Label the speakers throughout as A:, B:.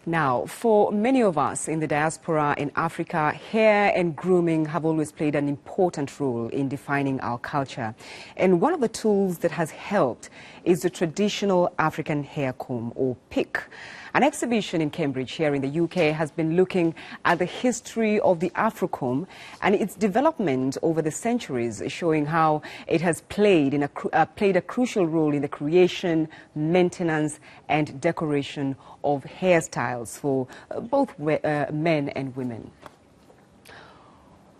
A: Now, for many of us in the diaspora in Africa, hair and grooming have always played an important role in defining our culture. And one of the tools that has helped is the traditional African hair comb, or pick. An exhibition in Cambridge here in the UK has been looking at the history of the Afro comb and its development over the centuries, showing how it has played a crucial role in the creation, maintenance and decoration of hairstyles for both men and women.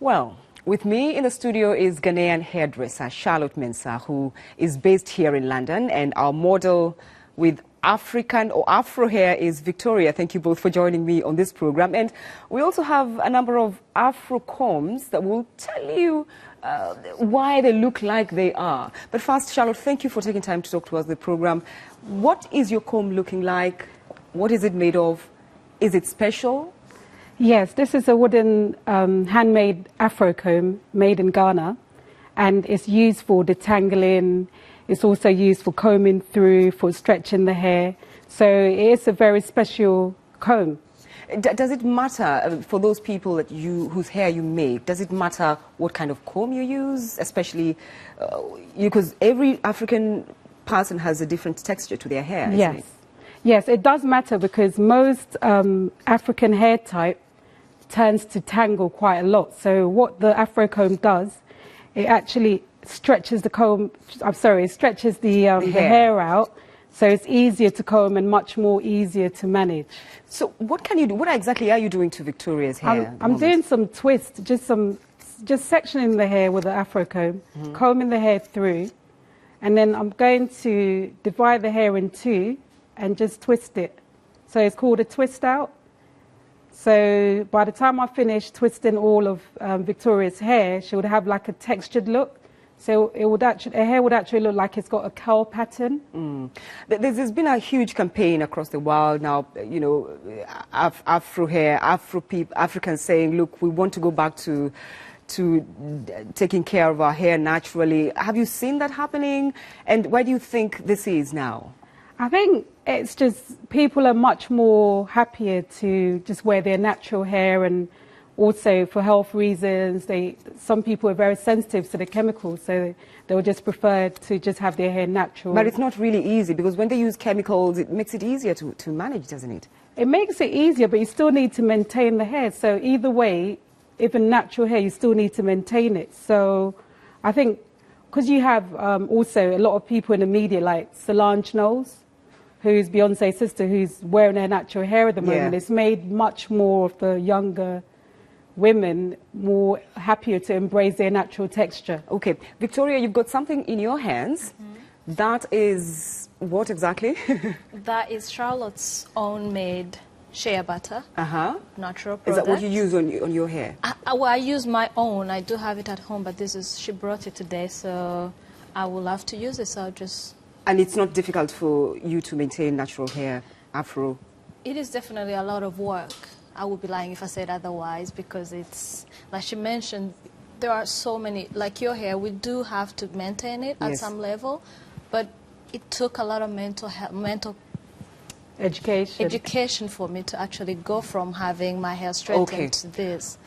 A: Well, with me in the studio is Ghanaian hairdresser Charlotte Mensah, who is based here in London, and our model with African or Afro hair is Victoria. Thank you both for joining me on this program. And we also have a number of Afro combs that will tell you why they look like they are. But first, Charlotte, thank you for taking time to talk to us on the program. What is your comb looking like? What is it made of? Is it special?
B: Yes, this is a wooden handmade Afro comb made in Ghana, and it's used for detangling. It's also used for combing through, for stretching the hair. So it is a very special comb.
A: Does it matter for those people that whose hair you make? Does it matter what kind of comb you use, especially because every African person has a different texture to their hair?
B: Yes,
A: isn't it?
B: Yes, it does matter because most African hair type tends to tangle quite a lot. So what the Afro comb does, it actually stretches the comb. It stretches the hair out, so it's easier to comb and much more easier to manage.
A: So what can you do? What exactly are you doing to Victoria's hair?
B: I'm doing some twists, just sectioning the hair with the Afro comb, combing the hair through, and then I'm going to divide the hair in two and just twist it. So it's called a twist out. So by the time I finish twisting all of Victoria's hair, she would have like a textured look. So her hair would actually look like it's got a curl pattern.
A: There's been a huge campaign across the world now, you know, Afro hair, Africans saying, look, we want to go back to taking care of our hair naturally. Have you seen that happening? And why do you think this is now?
B: I think it's just people are much more happier to just wear their natural hair, and also for health reasons. Some people are very sensitive to the chemicals, so they would just prefer to just have their hair natural.
A: But it's not really easy because when they use chemicals, it makes it easier to manage, doesn't it?
B: It makes it easier, but you still need to maintain the hair. So either way, even natural hair, you still need to maintain it. So I think because you have also a lot of people in the media like Solange Knowles, who's Beyonce's sister, who's wearing her natural hair at the moment. It's made much more of the younger women more happier to embrace their natural texture.
A: Okay, Victoria, you've got something in your hands. That is what exactly?
C: That is Charlotte's own made shea butter. Natural product.
A: Is that what you use on your hair?
C: Well, I use my own. I do have it at home, but she brought it today, so I will have to use it. So I'll just.
A: And it's not difficult for you to maintain natural hair, Afro?
C: It is definitely a lot of work. I would be lying if I said otherwise, because it's, like she mentioned, there are so many, like your hair, we do have to maintain it at some level, but it took a lot of mental education for me to actually go from having my hair straightened to this.